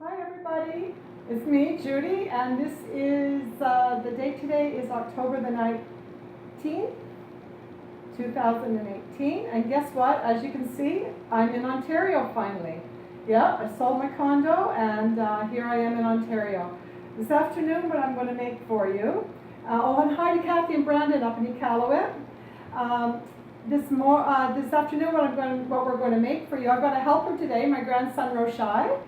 Hi everybody, it's me, Judy, and this is, the date today is October the 19th, 2018, and guess what, as you can see, I'm in Ontario finally. Yeah, I sold my condo, and here I am in Ontario. This afternoon, what I'm going to make for you, and hi to Kathy and Brandon up in Iqaluit. This afternoon, what we're going to make for you, I've got a helper today, my grandson Roshai.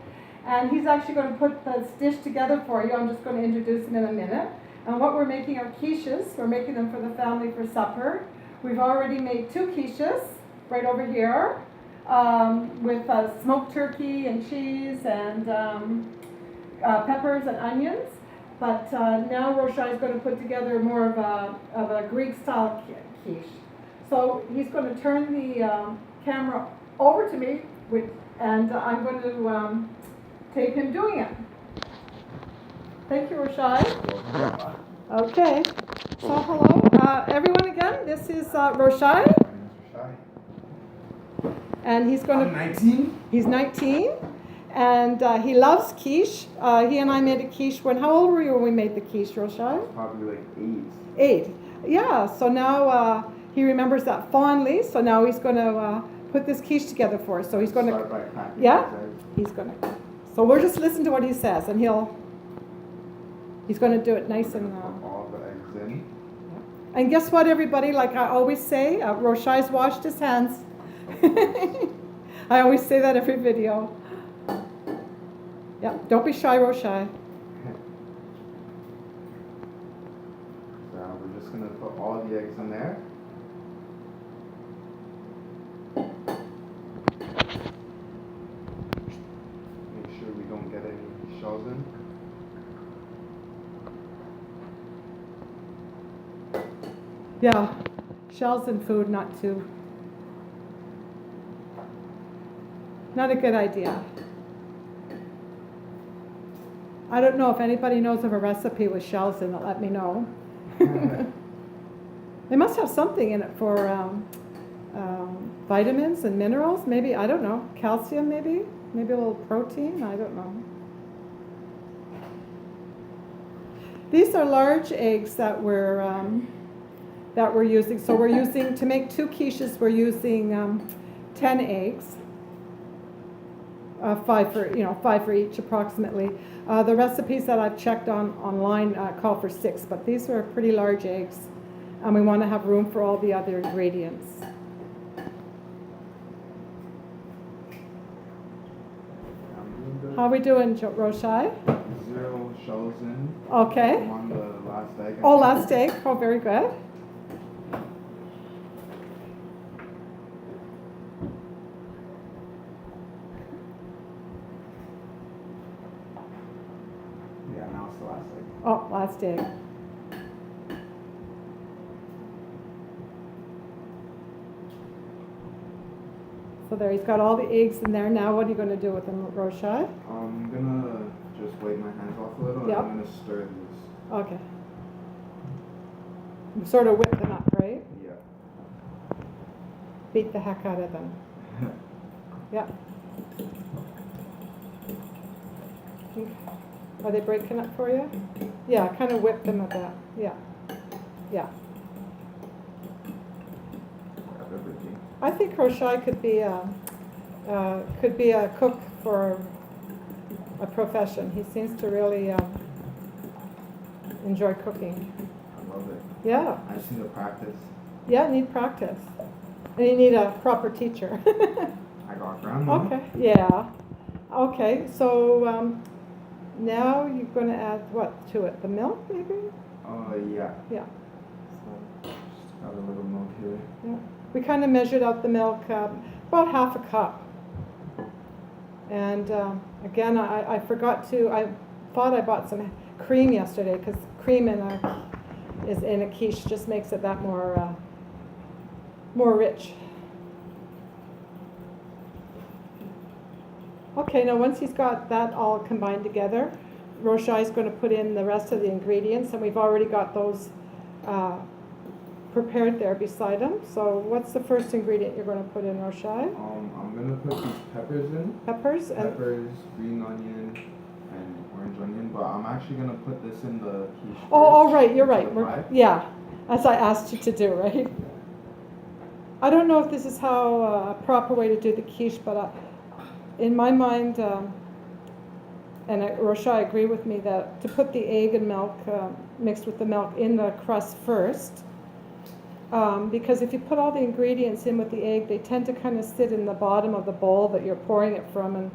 And he's actually going to put this dish together for you. I'm just going to introduce him in a minute. And what we're making are quiches. We're making them for the family for supper. We've already made 2 quiches right over here with smoked turkey and cheese and peppers and onions. But now Roshai is going to put together more of a Greek-style quiche. So he's going to turn the camera over to me, and I'm going to tape him doing it. Thank you, Roshai. Okay. So hello, everyone again. This is Roshai. And he's going to... 19? He's 19. And he loves quiche. He and I made a quiche when... How old were you when we made the quiche, Roshai? Probably like 8. Yeah, so now he remembers that fondly. So now he's going to put this quiche together for us. So he's going to... Yeah? He's going to... So we'll just listen to what he says, and he's going to do it nice and... all the eggs in. And guess what, everybody? Like I always say, Roshai's washed his hands. I always say that every video. Yeah, don't be shy, Roshai. So we're just going to put all the eggs in there. Make sure we don't get any shells in. Yeah, shells in food, not a good idea. I don't know if anybody knows of a recipe with shells in it, let me know. They must have something in it for vitamins and minerals, maybe, I don't know, calcium maybe a little protein, I don't know. These are large eggs that we're using. So we're using, to make 2 quiches, we're using 10 eggs, 5 for each approximately. The recipes that I've checked online call for 6, but these are pretty large eggs, and we want to have room for all the other ingredients. How are we doing, Roshai? 0 shells in. Okay. I'm on the last egg. Oh, last egg. Oh, very good. Yeah, now it's the last egg. Oh, last egg. So there, he's got all the eggs in there. Now what are you going to do with them, Roshai? I'm going to just wipe my hands off a little, Yep. and I'm going to stir these. Okay. You sort of whip them up, right? Yeah. Beat the heck out of them. Yeah. Are they breaking up for you? Yeah, kind of whip them a bit. Yeah. Yeah. Grab everything. I think Roshai could be a cook for a profession. He seems to really enjoy cooking. I love it. Yeah. I just need to practice. Yeah, need practice. And you need a proper teacher. I got grandma. Okay. Yeah. Okay. So now you're going to add what to it? The milk, maybe? Yeah. Yeah. So just got a little milk here. Yeah. We kind of measured out the milk, about half a cup. And again, I forgot to, I thought I bought some cream yesterday, because cream in a quiche just makes it that more rich. Okay, now once he's got that all combined together, Roshai is going to put in the rest of the ingredients, and we've already got those prepared there beside him. So what's the first ingredient you're going to put in, Roshai? I'm going to put these peppers in. Peppers? Peppers, green onion, and orange onion, but I'm actually gonna put this in the quiche first. Oh, right, you're into right. the pie. Yeah, as I asked you to do, right? I don't know if this is how a proper way to do the quiche, but in my mind, and Roshai agree with me that to put the egg and milk mixed with the milk in the crust first, because if you put all the ingredients in with the egg, they tend to kind of sit in the bottom of the bowl that you're pouring it from, and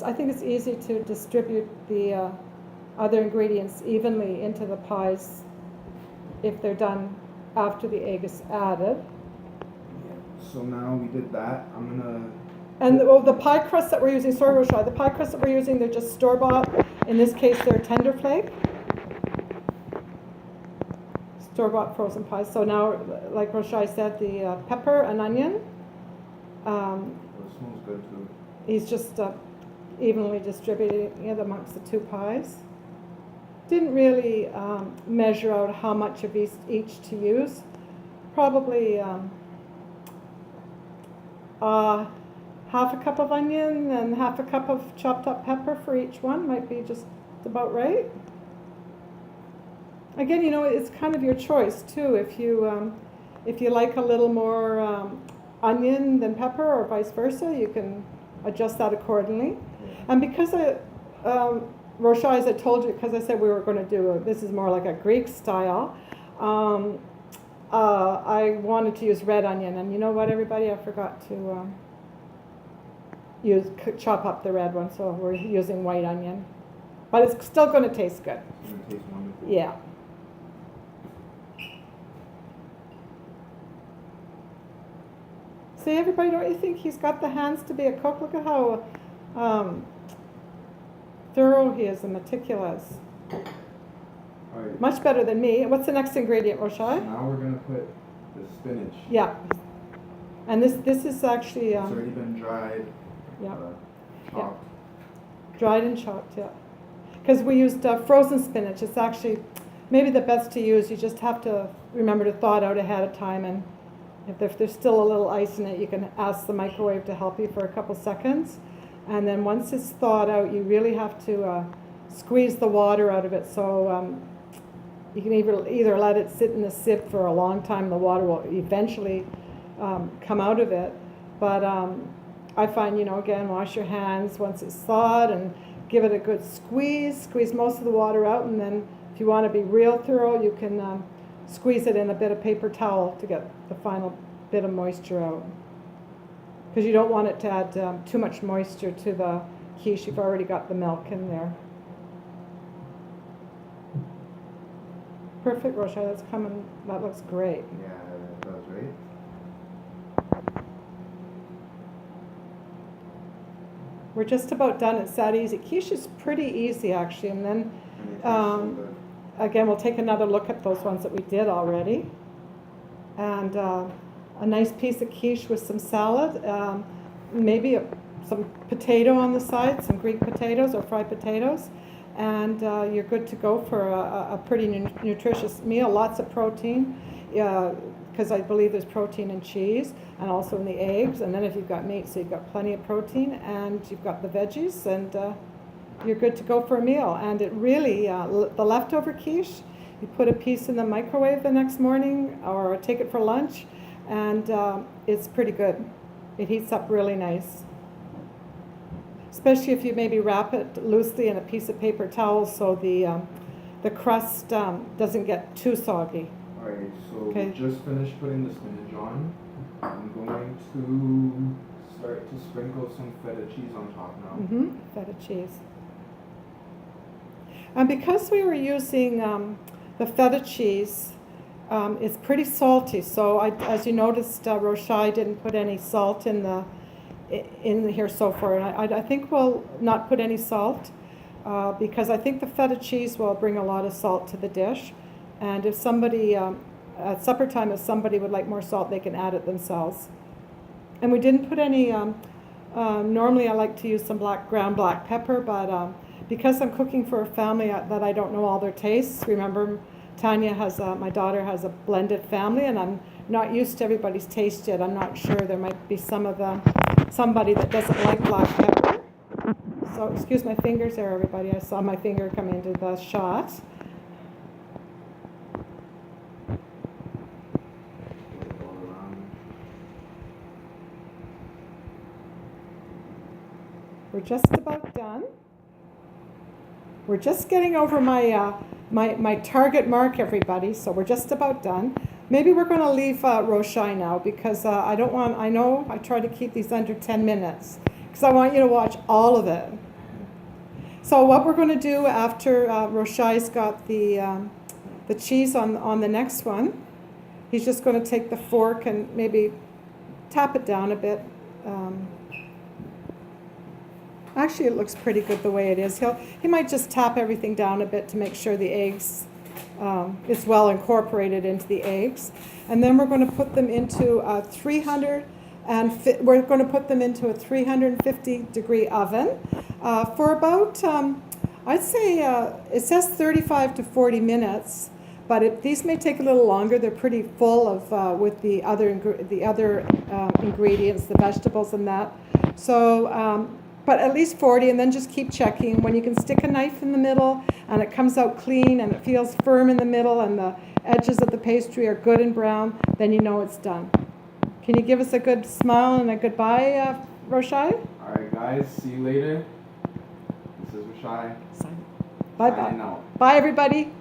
I think it's easy to distribute the other ingredients evenly into the pies if they're done after the egg is added. So now we did that. I'm gonna. And the pie crust that we're using, sorry Roshai, the pie crust that we're using, they're just store-bought. In this case, they're tender flake. Store-bought frozen pies. So now, like Roshai said, the pepper and onion. It smells good too. He's just evenly distributing it amongst the two pies. Didn't really measure out how much of each to use. Probably half a cup of onion and half a cup of chopped up pepper for each one might be just about right. Again, you know, it's kind of your choice too. If you like a little more onion than pepper or vice versa, you can adjust that accordingly. And because Roshai, as I told you, because I said we were going to do this is more like a Greek style, I wanted to use red onion. And you know what, everybody, I forgot to chop up the red one, so we're using white onion. But it's still going to taste good. It's gonna taste wonderful. Yeah. See, everybody, don't you think he's got the hands to be a cook? Look at how thorough he is and meticulous. All right. Much better than me. What's the next ingredient, So Roshai? now we're gonna put the spinach. Yeah. And this is actually It's already been dried. yeah, Chopped. dried and chopped. Yeah. Because we used frozen spinach. It's actually maybe the best to use. You just have to remember to thaw it out ahead of time, and if there's still a little ice in it, you can ask the microwave to help you for a couple seconds. And then once it's thawed out, you really have to squeeze the water out of it. So you can either let it sit in the sieve for a long time. The water will eventually come out of it. But I find, you know, again, wash your hands once it's thawed and give it a good squeeze. Squeeze most of the water out, and then if you want to be real thorough, you can squeeze it in a bit of paper towel to get the final bit of moisture out. Because you don't want it to add too much moisture to the quiche. You've already got the milk in there. Perfect, Roshai. That's coming. That looks great. Yeah, it does, right? We're just about done. It's that easy. Quiche is pretty easy, actually. And then, And it tastes so good. again, we'll take another look at those ones that we did already. And a nice piece of quiche with some salad, maybe some potato on the side, some Greek potatoes or fried potatoes. And you're good to go for a pretty nutritious meal. Lots of protein, because I believe there's protein in cheese and also in the eggs. And then if you've got meat, so you've got plenty of protein, and you've got the veggies, and you're good to go for a meal. And it really, the leftover quiche, you put a piece in the microwave the next morning or take it for lunch, and it's pretty good. It heats up really nice. Especially if you maybe wrap it loosely in a piece of paper towel so the crust doesn't get too soggy. Alright, so Okay. we just finished putting the spinach on. I'm going to start to sprinkle some feta cheese on top now. Feta cheese. And because we were using the feta cheese, it's pretty salty. So as you noticed, Roshai didn't put any salt in here so far. And I think we'll not put any salt because I think the feta cheese will bring a lot of salt to the dish. And if somebody, at supper time, if somebody would like more salt, they can add it themselves. And we didn't put any, normally I like to use some ground black pepper, but because I'm cooking for a family that I don't know all their tastes, remember Tanya my daughter has a blended family, and I'm not used to everybody's taste yet. I'm not sure. There might be somebody that doesn't like black pepper. So excuse my fingers there, everybody. I saw my finger come into the shot. All around. We're just about done. We're just getting over my target mark, everybody, so we're just about done. Maybe we're going to leave Roshai now because I know I try to keep these under 10 minutes because I want you to watch all of it. So what we're going to do after Roshai's got the cheese on the next one, he's just going to take the fork and maybe tap it down a bit. Actually, it looks pretty good the way it is. He might just tap everything down a bit to make sure the eggs is well incorporated into the eggs. And then we're going to put them into a 350 degree oven for about I'd say it says 35 to 40 minutes. But these may take a little longer. They're pretty full of with the other ingredients, the vegetables and that. So. But at least 40, and then just keep checking. When you can stick a knife in the middle and it comes out clean and it feels firm in the middle and the edges of the pastry are good and brown, then you know it's done. Can you give us a good smile and a goodbye, Roshai? All right, guys. See you later. This is Roshai. Bye-bye. Signing out. Bye, everybody.